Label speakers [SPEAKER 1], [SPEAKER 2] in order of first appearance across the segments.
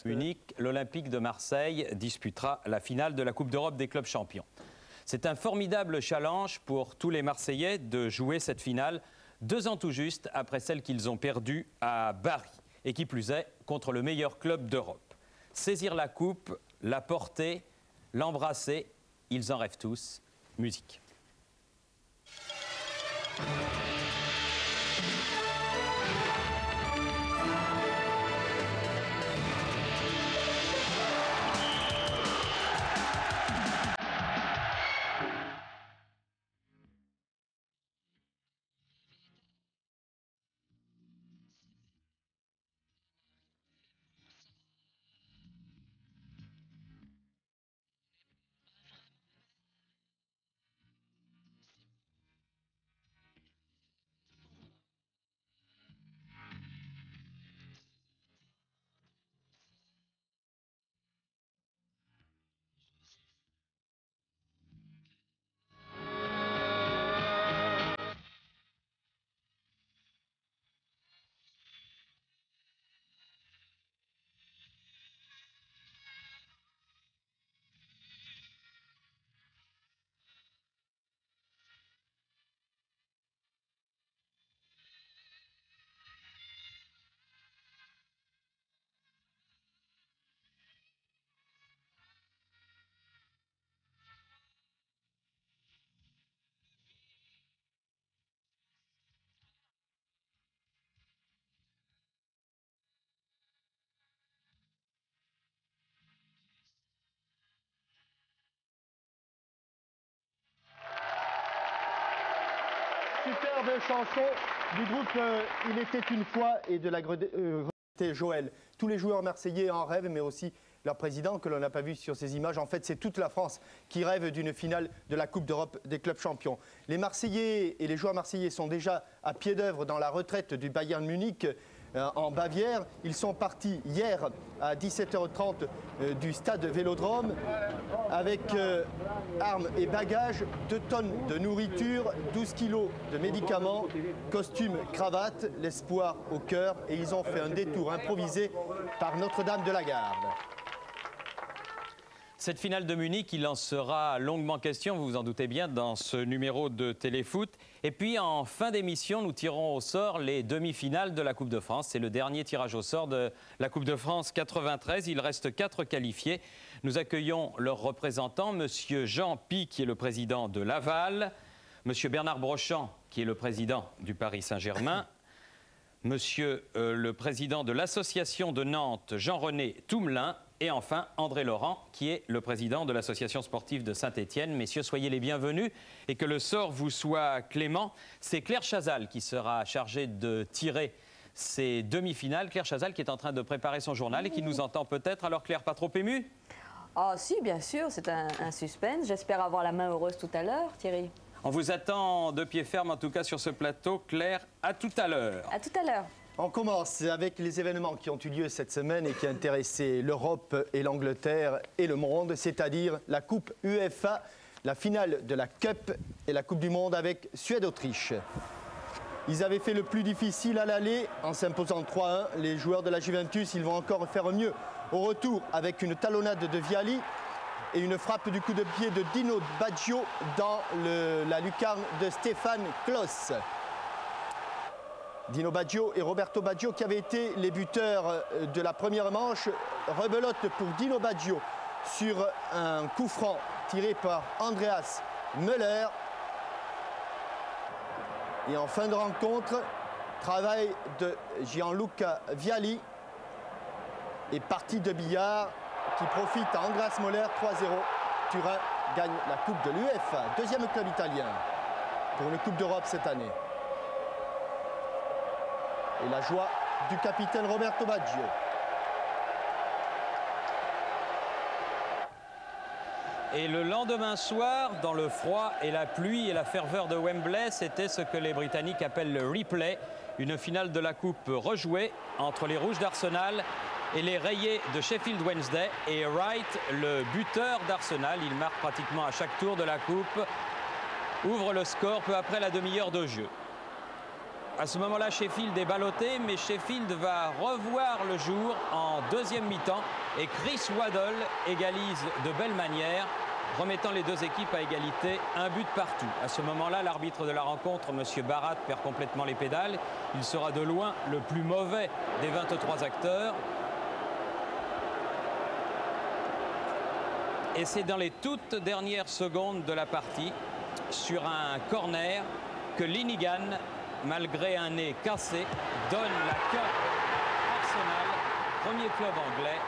[SPEAKER 1] Munich, l'Olympique de Marseille disputera la finale de la Coupe d'Europe des clubs champions. C'est un formidable challenge pour tous les Marseillais de jouer cette finale 2 ans tout juste après celle qu'ils ont perdue à Bari. Et qui plus est, contre le meilleur club d'Europe. Saisir la coupe, la porter, l'embrasser, ils en rêvent tous. Musique.
[SPEAKER 2] Superbe chanson du groupe Il était une fois et de la regrettée Joël. Tous les joueurs marseillais en rêvent, mais aussi leur président que l'on n'a pas vu sur ces images. En fait, c'est toute la France qui rêve d'une finale de la Coupe d'Europe des clubs champions. Les Marseillais et les joueurs marseillais sont déjà à pied d'œuvre dans la retraite du Bayern Munich en Bavière. Ils sont partis hier à 17h30 du stade Vélodrome avec armes et bagages, 2 tonnes de nourriture, 12 kilos de médicaments, costumes, cravates, l'espoir au cœur. Et ils ont fait un détour improvisé par Notre-Dame de la Garde.
[SPEAKER 1] Cette finale de Munich, il en sera longuement question, vous vous en doutez bien, dans ce numéro de Téléfoot. Et puis, en fin d'émission, nous tirons au sort les demi-finales de la Coupe de France. C'est le dernier tirage au sort de la Coupe de France 93. Il reste 4 qualifiés. Nous accueillons leurs représentants, Monsieur Jean Pi, qui est le président de Laval, Monsieur Bernard Brochant, qui est le président du Paris Saint-Germain, Monsieur le président de l'association de Nantes, Jean-René Toumelin, et enfin, André Laurent, qui est le président de l'association sportive de Saint-Étienne. Messieurs, soyez les bienvenus et que le sort vous soit clément. C'est Claire Chazal qui sera chargée de tirer ces demi-finales. Claire Chazal qui est en train de préparer son journal et qui nous entend peut-être. Alors Claire, pas trop émue?
[SPEAKER 3] Ah si, bien sûr, c'est un suspense. J'espère avoir la main heureuse tout à l'heure, Thierry.
[SPEAKER 1] On vous attend de pied ferme, en tout cas sur ce plateau. Claire, à tout à l'heure.
[SPEAKER 3] À tout à l'heure.
[SPEAKER 2] On commence avec les événements qui ont eu lieu cette semaine et qui intéressaient l'Europe et l'Angleterre et le monde, c'est-à-dire la Coupe UEFA, la finale de la Cup et la Coupe du Monde avec Suède-Autriche. Ils avaient fait le plus difficile à l'aller en s'imposant 3-1. Les joueurs de la Juventus, ils vont encore faire mieux au retour avec une talonnade de Viali et une frappe du coup de pied de Dino Baggio dans la lucarne de Stéphane Klos. Dino Baggio et Roberto Baggio qui avaient été les buteurs de la première manche. Rebelote pour Dino Baggio sur un coup franc tiré par Andreas Müller. Et en fin de rencontre, travail de Gianluca Viali et partie de billard qui profite à Andreas Müller. 3-0. Turin gagne la Coupe de l'UEFA, deuxième club italien pour une Coupe d'Europe cette année. Et la joie du capitaine Roberto Baggio.
[SPEAKER 1] Et le lendemain soir, dans le froid et la pluie et la ferveur de Wembley, c'était ce que les Britanniques appellent le replay. Une finale de la Coupe rejouée entre les Rouges d'Arsenal et les Rayés de Sheffield Wednesday. Et Wright, le buteur d'Arsenal, il marque pratiquement à chaque tour de la Coupe, ouvre le score peu après la demi-heure de jeu. À ce moment-là, Sheffield est ballotté, mais Sheffield va revoir le jour en deuxième mi-temps. Et Chris Waddle égalise de belle manière, remettant les deux équipes à égalité, un but partout. À ce moment-là, l'arbitre de la rencontre, M. Barat, perd complètement les pédales. Il sera de loin le plus mauvais des 23 acteurs. Et c'est dans les toutes dernières secondes de la partie, sur un corner, que Linigan, malgré un nez cassé, donne la Cup Arsenal, premier club anglais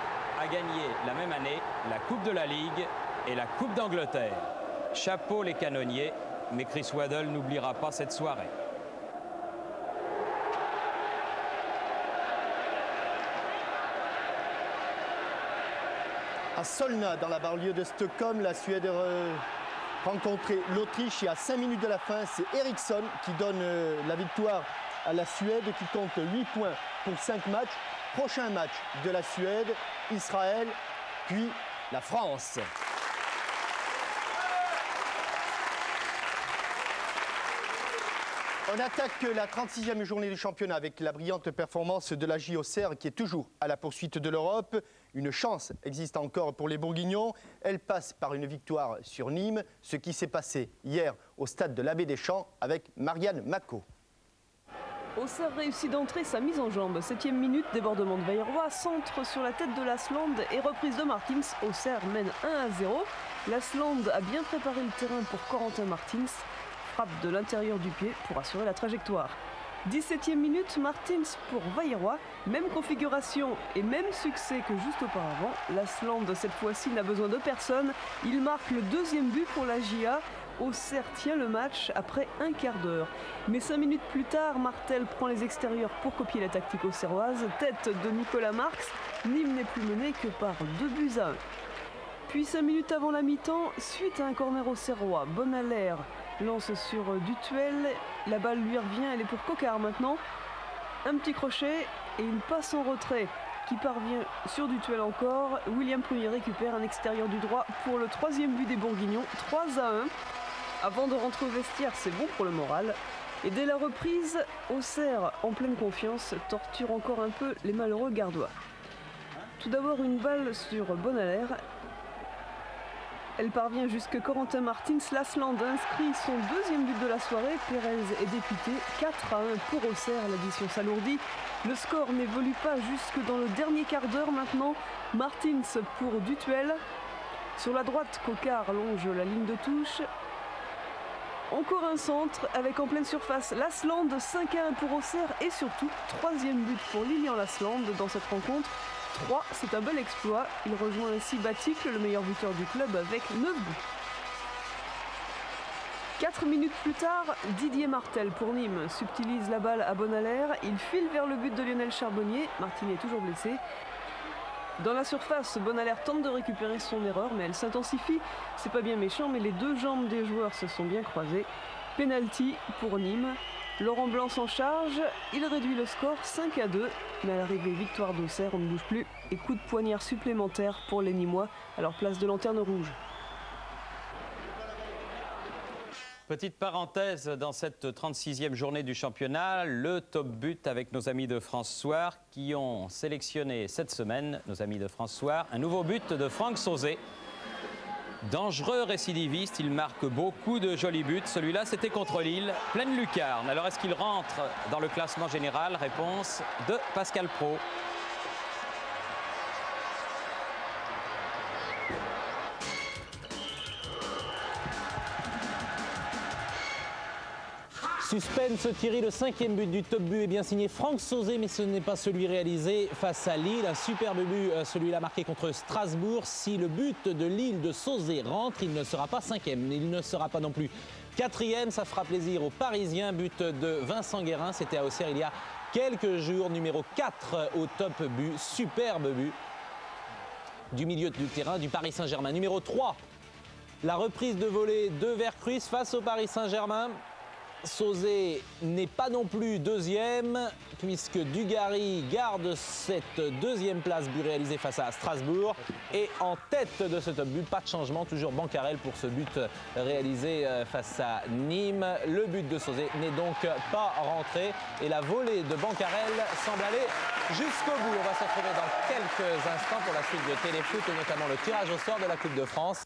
[SPEAKER 1] à gagner la même année la Coupe de la Ligue et la Coupe d'Angleterre. Chapeau les canonniers, mais Chris Waddle n'oubliera pas cette soirée.
[SPEAKER 2] À Solna, dans la banlieue de Stockholm, la Suède rencontrait l'Autriche et à 5 minutes de la fin, c'est Eriksson qui donne la victoire à la Suède qui compte 8 points pour 5 matchs. Prochain match de la Suède, Israël, puis la France. On attaque la 36e journée du championnat avec la brillante performance de la JOCR qui est toujours à la poursuite de l'Europe. Une chance existe encore pour les Bourguignons. Elle passe par une victoire sur Nîmes, ce qui s'est passé hier au stade de l'Abbé des Champs avec Marianne Macot.
[SPEAKER 4] Auxerre réussit d'entrer sa mise en jambe. 7e minute, débordement de Vairois, centre sur la tête de Lasland et reprise de Martins. Auxerre mène 1-0. Lasland a bien préparé le terrain pour Corentin Martins. Frappe de l'intérieur du pied pour assurer la trajectoire. 17e minute, Martins pour Vairois. Même configuration et même succès que juste auparavant. Lasland, cette fois-ci, n'a besoin de personne. Il marque le deuxième but pour la JA. Auxerre tient le match après un quart d'heure. Mais 5 minutes plus tard, Martel prend les extérieurs pour copier la tactique auxerroise. Tête de Nicolas Marx. Nîmes n'est plus mené que par 2-1. Puis 5 minutes avant la mi-temps, suite à un corner auxerrois, Bonalaire lance sur Dutuel. La balle lui revient, elle est pour Coquard maintenant. Un petit crochet et une passe en retrait qui parvient sur Dutuel encore. William Prunier récupère un extérieur du droit pour le 3e but des Bourguignons, 3-1. Avant de rentrer au vestiaire, c'est bon pour le moral. Et dès la reprise, Auxerre, en pleine confiance, torture encore un peu les malheureux Gardois. Tout d'abord une balle sur Bonalaire. Elle parvient jusque Corentin Martins. Lasland inscrit son 2e but de la soirée. Pérez est dépité. 4-1 pour Auxerre. L'addition s'alourdit. Le score n'évolue pas jusque dans le dernier quart d'heure maintenant. Martins pour Dutuel. Sur la droite, Coquard longe la ligne de touche. Encore un centre avec en pleine surface Lasland. 5-1 pour Auxerre. Et surtout, 3e but pour Lilian Lasland dans cette rencontre. 3, c'est un bel exploit. Il rejoint ainsi Baticle, le meilleur buteur du club, avec 9 buts. 4 minutes plus tard, Didier Martel pour Nîmes subtilise la balle à Bonalaire. Il file vers le but de Lionel Charbonnier. Martinet est toujours blessé. Dans la surface, Bonalaire tente de récupérer son erreur, mais elle s'intensifie. C'est pas bien méchant, mais les deux jambes des joueurs se sont bien croisées. Penalty pour Nîmes. Laurent Blanc s'en charge, il réduit le score 5-2, mais à l'arrivée, victoire d'Auxerre, on ne bouge plus, et coup de poignard supplémentaire pour les Nîmois, à leur place de lanterne rouge.
[SPEAKER 1] Petite parenthèse dans cette 36e journée du championnat, le top but avec nos amis de France Soir qui ont sélectionné cette semaine, nos amis de France Soir, un nouveau but de Franck Sauzet. Dangereux récidiviste, il marque beaucoup de jolis buts. Celui-là, c'était contre Lille, pleine lucarne. Alors, est-ce qu'il rentre dans le classement général? Réponse de Pascal Praud.
[SPEAKER 5] Suspense, Thierry, le 5e but du top but est bien signé Franck Sauzet, mais ce n'est pas celui réalisé face à Lille. Un superbe but, celui-là marqué contre Strasbourg. Si le but de Lille de Sauzet rentre, il ne sera pas 5e, il ne sera pas non plus 4e. Ça fera plaisir aux Parisiens. But de Vincent Guérin, c'était à Auxerre il y a quelques jours. Numéro 4 au top but, superbe but du milieu du terrain du Paris Saint-Germain. Numéro 3, la reprise de volée de Vercruis face au Paris Saint-Germain. Sauzet n'est pas non plus deuxième, puisque Dugarry garde cette deuxième place, but réalisé face à Strasbourg. Et en tête de ce top but, pas de changement, toujours Bancarel pour ce but réalisé face à Nîmes. Le but de Sauzet n'est donc pas rentré et la volée de Bancarel semble aller jusqu'au bout. On va se retrouver dans quelques instants pour la suite de Téléfoot et notamment le tirage au sort de la Coupe de France.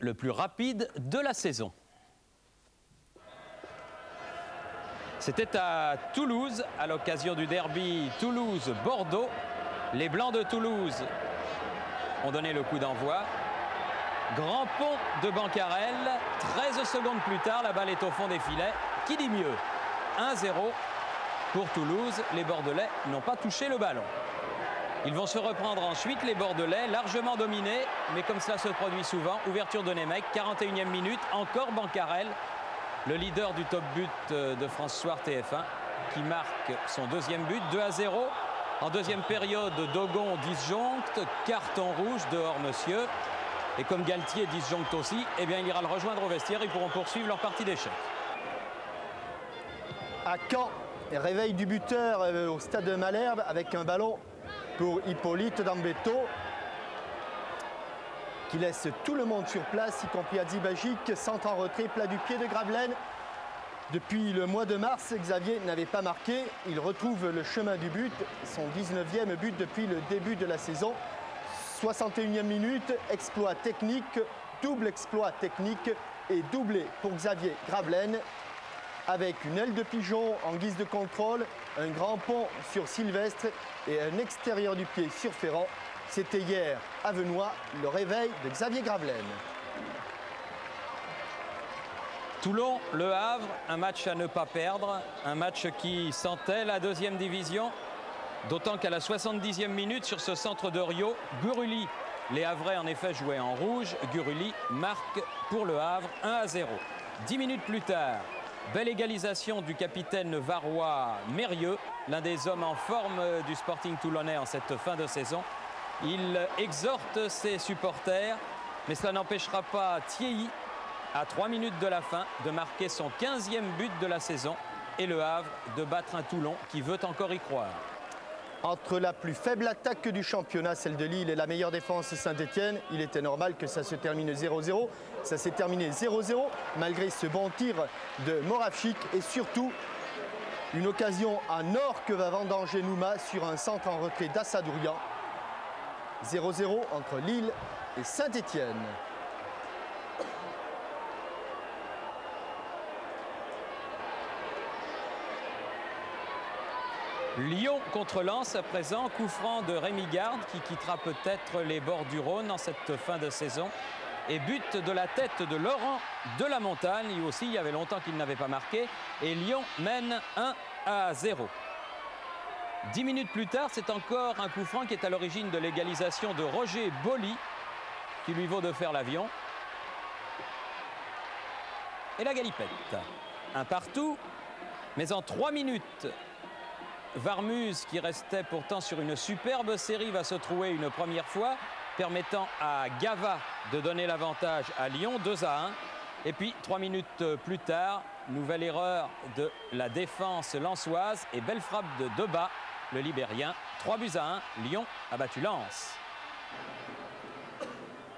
[SPEAKER 1] Le plus rapide de la saison. C'était à Toulouse, à l'occasion du derby Toulouse-Bordeaux. Les Blancs de Toulouse ont donné le coup d'envoi. Grand pont de Bancarel. 13 secondes plus tard, la balle est au fond des filets. Qui dit mieux? 1-0 pour Toulouse. Les Bordelais n'ont pas touché le ballon. Ils vont se reprendre ensuite, les Bordelais, largement dominés, mais comme cela se produit souvent, ouverture de Nemec, 41e minute, encore Bancarel, le leader du top but de France Soir TF1, qui marque son deuxième but, 2-0. En deuxième période, Dogon disjoncte, carton rouge, dehors monsieur. Et comme Galtier disjoncte aussi, eh bien, il ira le rejoindre au vestiaire, ils pourront poursuivre leur partie d'échecs.
[SPEAKER 2] À Caen, réveil du buteur au stade de Malherbe avec un ballon pour Hippolyte Dambeto qui laisse tout le monde sur place, y compris Hadzibajic, centre en retrait, plat du pied de Gravelaine. Depuis le mois de mars, Xavier n'avait pas marqué. Il retrouve le chemin du but, son 19e but depuis le début de la saison. 61e minute, exploit technique, double exploit technique et doublé pour Xavier Gravelaine. Avec une aile de pigeon en guise de contrôle, un grand pont sur Sylvestre et un extérieur du pied sur Ferrand. C'était hier à Venoy, le réveil de Xavier Gravelaine.
[SPEAKER 1] Toulon, Le Havre, un match à ne pas perdre, un match qui sentait la deuxième division, d'autant qu'à la 70e minute sur ce centre de Rio, Guruli, les Havrais en effet jouaient en rouge, Guruli marque pour Le Havre 1-0. 10 minutes plus tard, belle égalisation du capitaine varois Mérieux, l'un des hommes en forme du Sporting toulonnais en cette fin de saison. Il exhorte ses supporters, mais cela n'empêchera pas Thierry, à 3 minutes de la fin, de marquer son 15e but de la saison et Le Havre de battre un Toulon qui veut encore y croire.
[SPEAKER 2] Entre la plus faible attaque du championnat, celle de Lille, et la meilleure défense Saint-Etienne, il était normal que ça se termine 0-0. Ça s'est terminé 0-0 malgré ce bon tir de Moravchik et surtout une occasion en or que va vendanger Nouma sur un centre en retrait d'Assadourian. 0-0 entre Lille et Saint-Etienne.
[SPEAKER 1] Lyon contre Lens à présent, coup franc de Rémi Garde qui quittera peut-être les bords du Rhône en cette fin de saison. Et but de la tête de Laurent de la Montagne, lui aussi il y avait longtemps qu'il n'avait pas marqué. Et Lyon mène 1-0. 10 minutes plus tard, c'est encore un coup franc qui est à l'origine de l'égalisation de Roger Boli, qui lui vaut de faire l'avion. Et la galipette. Un partout, mais en 3 minutes, Varmuz, qui restait pourtant sur une superbe série, va se trouver une première fois, permettant à Gava de donner l'avantage à Lyon, 2-1. Et puis, 3 minutes plus tard, nouvelle erreur de la défense lensoise et belle frappe de Debat, le Libérien. 3-1, Lyon a battu Lens.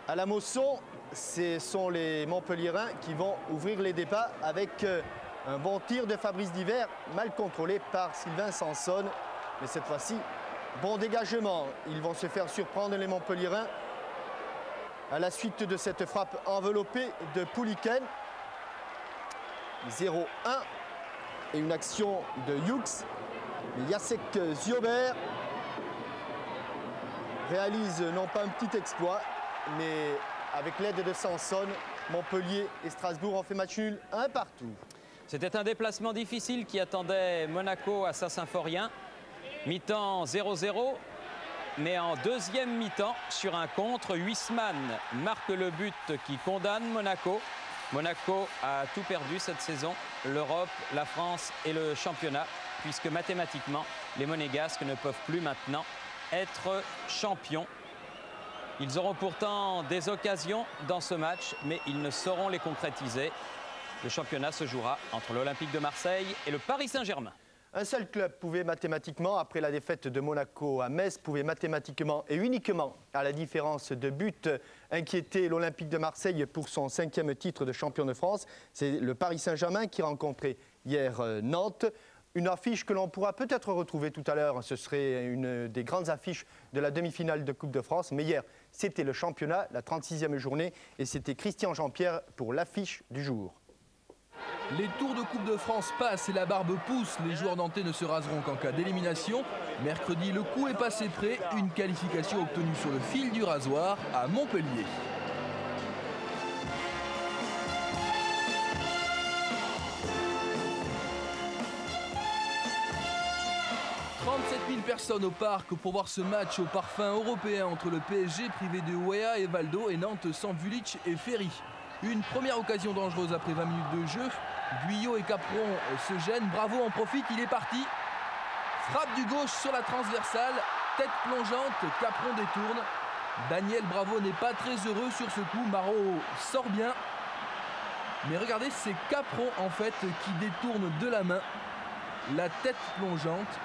[SPEAKER 2] À la Mosson, ce sont les Montpelliérains qui vont ouvrir les débats avec un bon tir de Fabrice Divert, mal contrôlé par Sylvain Sanson. Mais cette fois-ci, bon dégagement. Ils vont se faire surprendre, les Montpelliérains, à la suite de cette frappe enveloppée de Pouliken. 0-1. Et une action de Hughes. Jacek Ziobert réalise non pas un petit exploit, mais avec l'aide de Sanson, Montpellier et Strasbourg ont fait match nul, 1 partout.
[SPEAKER 1] C'était un déplacement difficile qui attendait Monaco à Saint-Symphorien. Mi-temps 0-0, mais en deuxième mi-temps, sur un contre, Huisman marque le but qui condamne Monaco. Monaco a tout perdu cette saison, l'Europe, la France et le championnat, puisque mathématiquement, les Monégasques ne peuvent plus maintenant être champions Ils auront pourtant des occasions dans ce match, mais ils ne sauront les concrétiser. Le championnat se jouera entre l'Olympique de Marseille et le Paris Saint-Germain.
[SPEAKER 2] Un seul club pouvait mathématiquement, après la défaite de Monaco à Metz, pouvait mathématiquement et uniquement, à la différence de but, inquiéter l'Olympique de Marseille pour son 5e titre de champion de France. C'est le Paris Saint-Germain qui rencontrait hier Nantes. Une affiche que l'on pourra peut-être retrouver tout à l'heure. Ce serait une des grandes affiches de la demi-finale de Coupe de France. Mais hier, c'était le championnat, la 36e journée. Et c'était Christian Jean-Pierre pour l'affiche du jour.
[SPEAKER 6] Les tours de Coupe de France passent et la barbe pousse. Les joueurs nantais ne se raseront qu'en cas d'élimination. Mercredi, le coup est passé près. Une qualification obtenue sur le fil du rasoir à Montpellier. 37 000 personnes au parc pour voir ce match au parfum européen entre le PSG privé de Weah et Valdo et Nantes sans Vulic et Ferry. Une première occasion dangereuse après 20 minutes de jeu. Guyot et Capron se gênent. Bravo en profite, il est parti. Frappe du gauche sur la transversale. Tête plongeante, Capron détourne. Daniel Bravo n'est pas très heureux sur ce coup. Marot sort bien. Mais regardez, c'est Capron en fait qui détourne de la main la tête plongeante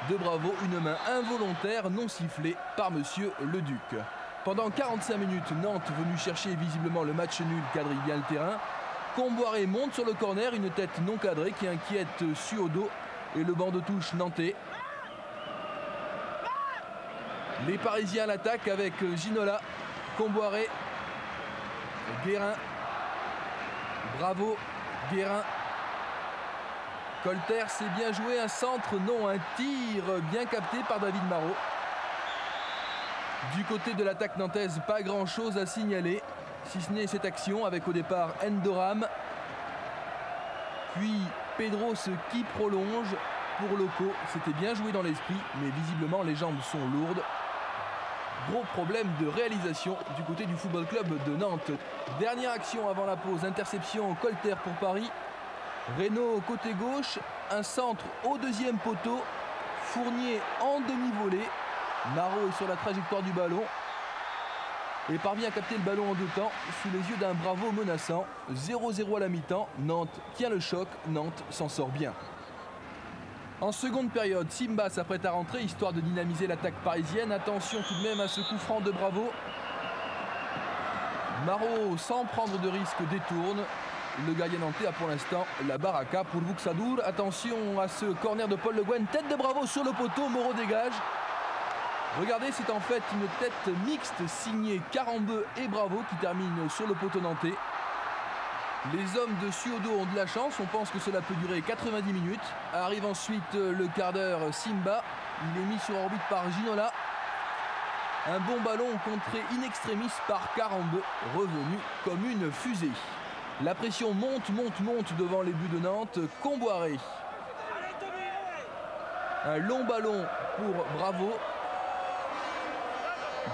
[SPEAKER 6] de Bravo. Une main involontaire non sifflée par monsieur Leduc. Pendant 45 minutes, Nantes venu chercher visiblement le match nul quadrille bien le terrain. Comboiré monte sur le corner, une tête non cadrée qui inquiète Suodo et le banc de touche nantais. Les Parisiens l'attaquent avec Ginola, Comboiré, Guérin, Bravo, Guérin. Colter, c'est bien joué, un centre, non, un tir bien capté par David Marot. Du côté de l'attaque nantaise, pas grand chose à signaler, si ce n'est cette action avec au départ Endoram, puis Pedros qui prolonge pour Loco. C'était bien joué dans l'esprit, mais visiblement les jambes sont lourdes. Gros problème de réalisation du côté du Football Club de Nantes. Dernière action avant la pause, interception Colter pour Paris. Reynaud côté gauche, un centre au deuxième poteau, Fournier en demi-volée. Marot est sur la trajectoire du ballon et parvient à capter le ballon en deux temps sous les yeux d'un Bravo menaçant. 0-0 à la mi-temps, Nantes tient le choc, Nantes s'en sort bien. En seconde période, Simba s'apprête à rentrer histoire de dynamiser l'attaque parisienne. Attention tout de même à ce coup franc de Bravo. Marot, sans prendre de risque, détourne. Le gardien nantais a pour l'instant la baraka pour Vuxadour. Attention à ce corner de Paul Le Guen. Tête de Bravo sur le poteau, Moreau dégage. Regardez, c'est en fait une tête mixte signée Carambeu et Bravo qui termine sur le poteau nantais. Les hommes de Suodo ont de la chance, on pense que cela peut durer 90 minutes. Arrive ensuite le quart d'heure Simba, il est mis sur orbite par Ginola. Un bon ballon contré in extremis par Carambeu, revenu comme une fusée. La pression monte, monte, monte devant les buts de Nantes. Comboiré. Un long ballon pour Bravo.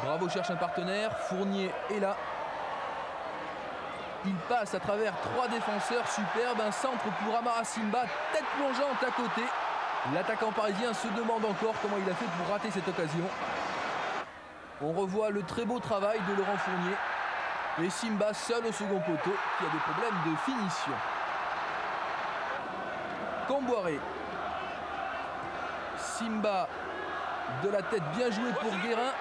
[SPEAKER 6] Bravo cherche un partenaire, Fournier est là. Il passe à travers trois défenseurs, superbe, un centre pour Amara Simba, tête plongeante à côté. L'attaquant parisien se demande encore comment il a fait pour rater cette occasion. On revoit le très beau travail de Laurent Fournier. Et Simba seul au second poteau qui a des problèmes de finition. Comboiré. Simba de la tête bien joué pour Guérin.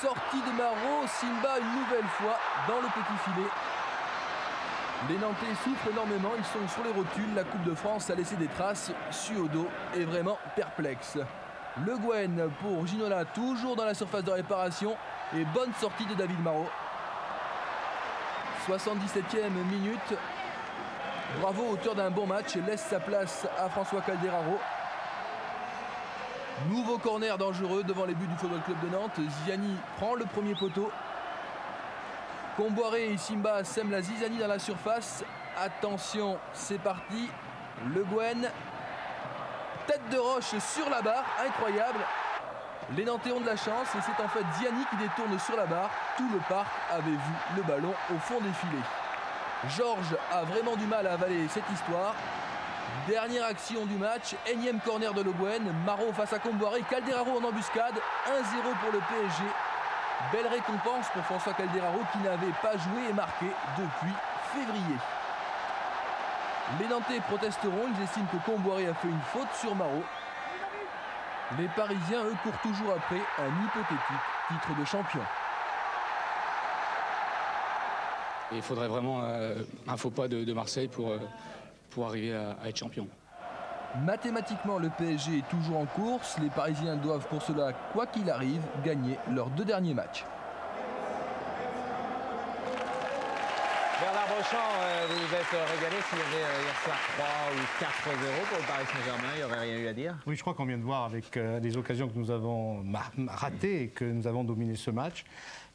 [SPEAKER 6] Sortie de Marot, Simba une nouvelle fois dans le petit filet. Les Nantais souffrent énormément, ils sont sur les rotules. La Coupe de France a laissé des traces. Suodo est vraiment perplexe. Le Guen pour Ginola, toujours dans la surface de réparation. Et bonne sortie de David Marot. 77e minute. Bravo, auteur d'un bon match, laisse sa place à François Calderaro. Nouveau corner dangereux devant les buts du Football Club de Nantes. Ziani prend le premier poteau. Comboiré et Simba sèment la zizanie dans la surface. Attention, c'est parti. Le Guen. Tête de roche sur la barre, incroyable. Les Nantais ont de la chance et c'est en fait Ziani qui détourne sur la barre. Tout le parc avait vu le ballon au fond des filets. Georges a vraiment du mal à avaler cette histoire. Dernière action du match, énième corner de Le Guen. Marot face à Comboiré, Calderaro en embuscade. 1-0 pour le PSG. Belle récompense pour François Calderaro qui n'avait pas joué et marqué depuis février. Les Nantais protesteront, ils estiment que Comboiré a fait une faute sur Marot. Les Parisiens, eux, courent toujours après un hypothétique titre de champion.
[SPEAKER 7] Il faudrait vraiment un faux pas de Marseille pour arriver à être champion.
[SPEAKER 6] Mathématiquement, le PSG est toujours en course. Les Parisiens doivent pour cela, quoi qu'il arrive, gagner leurs 2 derniers matchs.
[SPEAKER 5] Bernard Beauchamp, vous vous êtes régalé s'il y avait hier soir 3 ou 4-0 pour le Paris Saint-Germain, il n'y aurait rien eu à dire?
[SPEAKER 8] Oui, je crois qu'on vient de voir avec les occasions que nous avons ratées et que nous avons dominé ce match.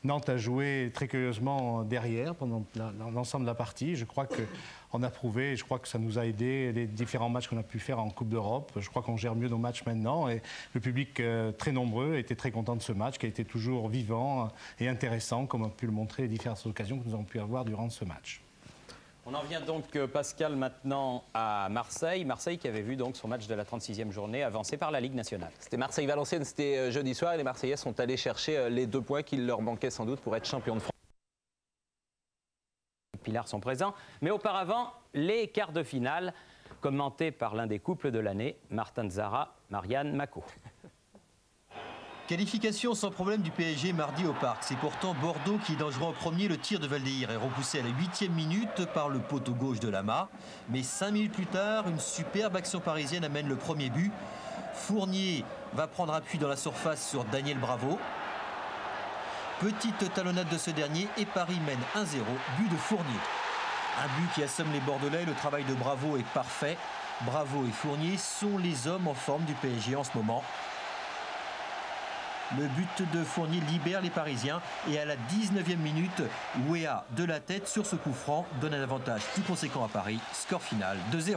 [SPEAKER 8] Nantes a joué très curieusement derrière pendant l'ensemble de la partie. Je crois qu'on a prouvé, je crois que ça nous a aidé les différents matchs qu'on a pu faire en Coupe d'Europe. Je crois qu'on gère mieux nos matchs maintenant et le public très nombreux était très content de ce match qui a été toujours vivant et intéressant comme on a pu le montrer les différentes occasions que nous avons pu avoir durant ce match.
[SPEAKER 1] On en vient donc, Pascal, maintenant à Marseille. Marseille qui avait vu donc son match de la 36e journée avancé par la Ligue nationale.
[SPEAKER 5] C'était Marseille-Valenciennes, c'était jeudi soir et les Marseillais sont allés chercher les 2 points qu'il leur manquait sans doute pour être champion de France.
[SPEAKER 1] Les Pilars sont présents, mais auparavant, les quarts de finale commentés par l'un des couples de l'année, Martin Zara, Marianne Macot.
[SPEAKER 9] Qualification sans problème du PSG mardi au Parc. C'est pourtant Bordeaux qui est dangereux en premier. Le tir de Valdeir est repoussé à la 8e minute par le poteau gauche de Lama. Mais 5 minutes plus tard, une superbe action parisienne amène le premier but. Fournier va prendre appui dans la surface sur Daniel Bravo. Petite talonnade de ce dernier et Paris mène 1-0, but de Fournier. Un but qui assomme les Bordelais. Le travail de Bravo est parfait. Bravo et Fournier sont les hommes en forme du PSG en ce moment. Le but de Fournier libère les Parisiens et à la 19e minute, Weah de la tête sur ce coup franc donne un avantage plus conséquent à Paris. Score final 2-0.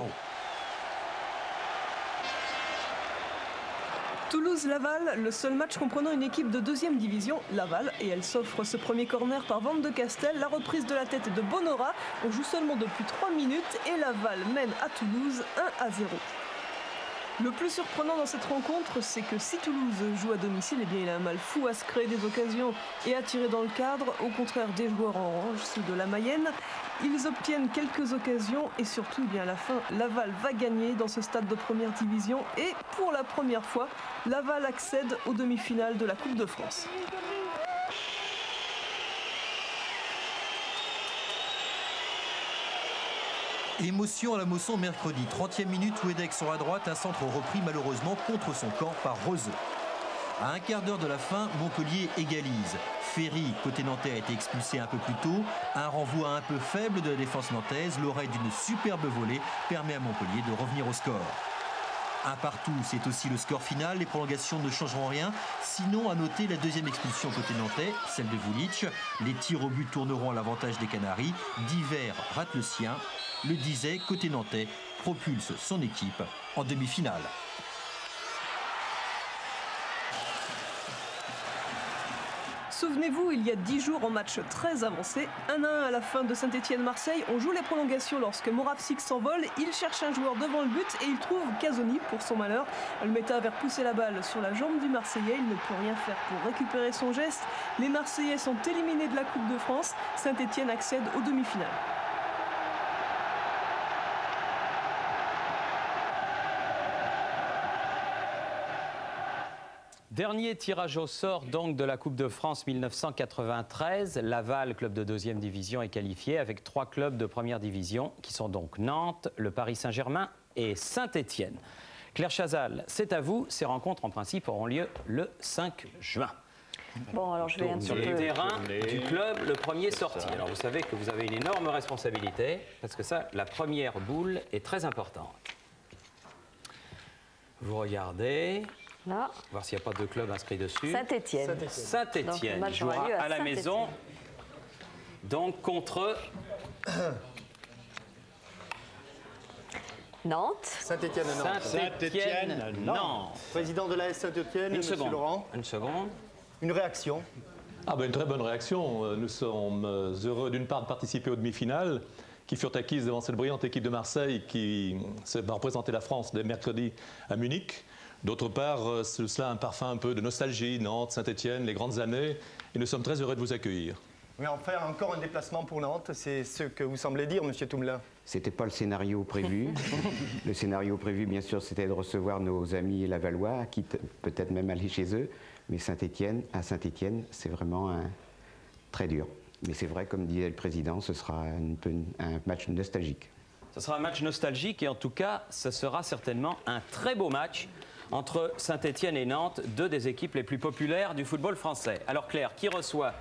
[SPEAKER 4] Toulouse-Laval, le seul match comprenant une équipe de 2e division, Laval, et elle s'offre ce premier corner par Van de Castel. La reprise de la tête de Bonora. On joue seulement depuis 3 minutes et Laval mène à Toulouse 1-0. Le plus surprenant dans cette rencontre, c'est que si Toulouse joue à domicile, eh bien, il a un mal fou à se créer des occasions et à tirer dans le cadre. Au contraire des joueurs en orange, ceux de la Mayenne, ils obtiennent quelques occasions et surtout, eh bien, à la fin, Laval va gagner dans ce stade de première division et pour la première fois, Laval accède aux demi-finales de la Coupe de France.
[SPEAKER 9] Émotion à la Mosson mercredi. 30e minute, Wedek sur la droite, un centre repris malheureusement contre son camp par Roseux. À un quart d'heure de la fin, Montpellier égalise. Ferry, côté nantais, a été expulsé un peu plus tôt. Un renvoi un peu faible de la défense nantaise, l'oreille d'une superbe volée permet à Montpellier de revenir au score. Un partout, c'est aussi le score final. Les prolongations ne changeront rien. Sinon, à noter la 2e expulsion côté nantais, celle de Vulic. Les tirs au but tourneront à l'avantage des Canaries. Diver rate le sien. Le Disait, côté nantais, propulse son équipe en demi-finale.
[SPEAKER 4] Souvenez-vous, il y a 10 jours en match très avancé, 1-1 à la fin de Saint-Étienne-Marseille. On joue les prolongations lorsque Moravsik s'envole. Il cherche un joueur devant le but et il trouve Casoni pour son malheur. Le Méta avait repoussé la balle sur la jambe du Marseillais. Il ne peut rien faire pour récupérer son geste. Les Marseillais sont éliminés de la Coupe de France. Saint-Étienne accède aux demi-finales.
[SPEAKER 1] Dernier tirage au sort donc de la Coupe de France 1993. Laval, club de 2e division, est qualifié avec 3 clubs de première division qui sont donc Nantes, le Paris Saint-Germain et Saint-Étienne. Claire Chazal, c'est à vous. Ces rencontres en principe auront lieu le 5 juin.
[SPEAKER 3] Bon, alors je vais un petit
[SPEAKER 1] Sur
[SPEAKER 3] peu...
[SPEAKER 1] le terrain du club, le premier sorti. Alors vous savez que vous avez une énorme responsabilité parce que ça, la première boule est très importante. Vous regardez...
[SPEAKER 3] Là.
[SPEAKER 1] Voir s'il n'y a pas de club inscrit dessus.
[SPEAKER 3] Saint-Étienne.
[SPEAKER 1] Saint-Étienne jouera à la maison, donc contre
[SPEAKER 3] Nantes.
[SPEAKER 1] Saint-Étienne-Nantes.
[SPEAKER 2] Président de l'AS Saint-Étienne, Monsieur Laurent.
[SPEAKER 1] Une seconde.
[SPEAKER 2] Une réaction.
[SPEAKER 10] Une très bonne réaction. Nous sommes heureux d'une part de participer aux demi-finales qui furent acquises devant cette brillante équipe de Marseille qui va représenter la France dès mercredi à Munich. D'autre part, cela a un parfum un peu de nostalgie, Nantes, Saint-Étienne, les grandes années, et nous sommes très heureux de vous accueillir.
[SPEAKER 2] Oui, enfin, encore un déplacement pour Nantes, c'est ce que vous semblez dire, Monsieur Toumelin.
[SPEAKER 11] C'était pas le scénario prévu. Le scénario prévu, bien sûr, c'était de recevoir nos amis lavallois, quitte peut-être même aller chez eux. Mais à Saint-Étienne, c'est vraiment très dur. Mais c'est vrai, comme disait le président, ce sera un match nostalgique.
[SPEAKER 1] Ce sera un match nostalgique et en tout cas, ce sera certainement un très beau match entre Saint-Étienne et Nantes, deux des équipes les plus populaires du football français. Alors Claire, qui reçoit ?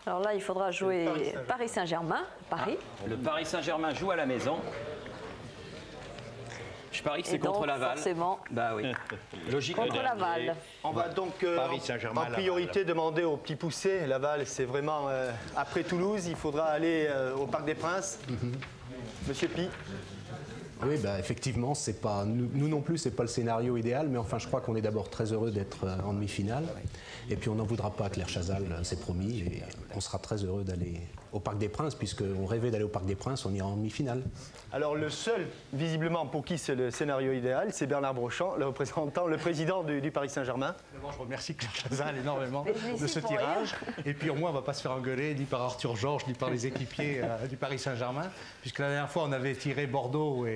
[SPEAKER 3] Alors là, il faudra jouer Paris Saint-Germain, Paris.
[SPEAKER 1] Le Paris Saint-Germain joue à la maison. Je parie que c'est contre Laval.
[SPEAKER 3] Forcément.
[SPEAKER 1] Bah oui. Logique.
[SPEAKER 3] Contre Laval.
[SPEAKER 2] On va donc en priorité demander au Petit Poucet. Laval, c'est vraiment après Toulouse. Il faudra aller au Parc des Princes. Monsieur Pi.
[SPEAKER 12] Oui, bah, effectivement, c'est pas, nous non plus, c'est pas le scénario idéal, mais enfin, je crois qu'on est d'abord très heureux d'être en demi-finale. Et puis, on n'en voudra pas à Claire Chazal, c'est promis. Et on sera très heureux d'aller au Parc des Princes, puisqu'on rêvait d'aller au Parc des Princes, on ira en demi-finale. Alors,
[SPEAKER 2] le seul, visiblement, pour qui c'est le scénario idéal, c'est Bernard Brochant, le président du Paris Saint-Germain.
[SPEAKER 8] D'abord, je remercie Claire Chazal énormément de ce tirage. Et puis, au moins, on ne va pas se faire engueuler ni par Arthur Georges, ni par les équipiers du Paris Saint-Germain, puisque la dernière fois, on avait tiré Bordeaux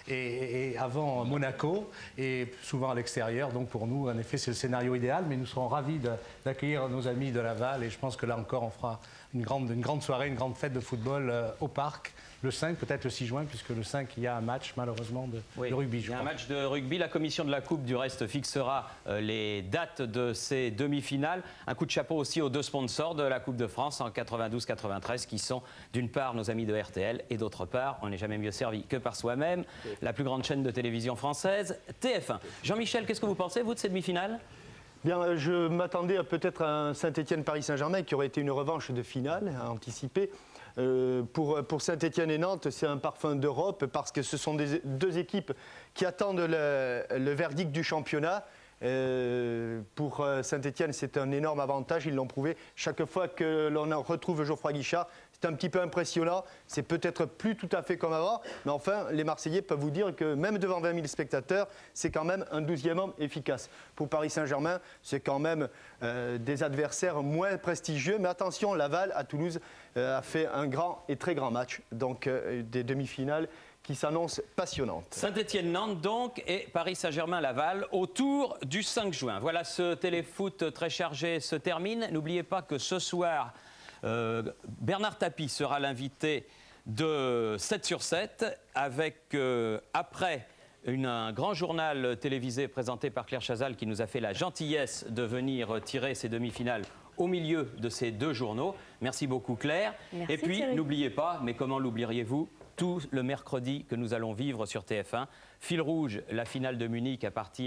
[SPEAKER 8] et avant Monaco, et souvent à l'extérieur. Donc pour nous, en effet, c'est le scénario idéal, mais nous serons ravis d'accueillir nos amis de Laval, et je pense que là encore, on fera une grande soirée, une grande fête de football au parc. Le 5, peut-être le 6 juin, puisque le 5, il y a un match, malheureusement, de rugby.
[SPEAKER 1] Il y a un match de rugby. La commission de la Coupe, du reste, fixera les dates de ces demi-finales. Un coup de chapeau aussi aux deux sponsors de la Coupe de France en 92-93, qui sont, d'une part, nos amis de RTL, et d'autre part, on n'est jamais mieux servi que par soi-même, la plus grande chaîne de télévision française, TF1. Jean-Michel, qu'est-ce que vous pensez, vous, de ces demi-finales ?
[SPEAKER 2] Bien, je m'attendais peut-être à un Saint-Étienne-Paris-Saint-Germain qui aurait été une revanche de finale à anticiper. Pour Saint-Étienne et Nantes, c'est un parfum d'Europe parce que ce sont deux équipes qui attendent le verdict du championnat. Pour Saint-Étienne, c'est un énorme avantage, ils l'ont prouvé. Chaque fois que l'on retrouve Geoffroy Guichard, c'est un petit peu impressionnant. C'est peut-être plus tout à fait comme avant, mais enfin, les Marseillais peuvent vous dire que même devant 20 000 spectateurs, c'est quand même un 12e homme efficace. Pour Paris Saint-Germain, c'est quand même des adversaires moins prestigieux. Mais attention, Laval, à Toulouse, a fait un grand et très grand match. Donc, des demi-finales qui s'annonce passionnante.
[SPEAKER 1] Saint-Étienne-Nantes donc et Paris Saint-Germain-Laval autour du 5 juin. Voilà, ce téléfoot très chargé se termine. N'oubliez pas que ce soir, Bernard Tapie sera l'invité de 7 sur 7 avec, après, un grand journal télévisé présenté par Claire Chazal qui nous a fait la gentillesse de venir tirer ces demi-finales au milieu de ces deux journaux. Merci beaucoup Claire.
[SPEAKER 3] Merci,
[SPEAKER 1] et puis, n'oubliez pas, mais comment l'oublieriez-vous, tout le mercredi que nous allons vivre sur TF1. Fil rouge, la finale de Munich à partir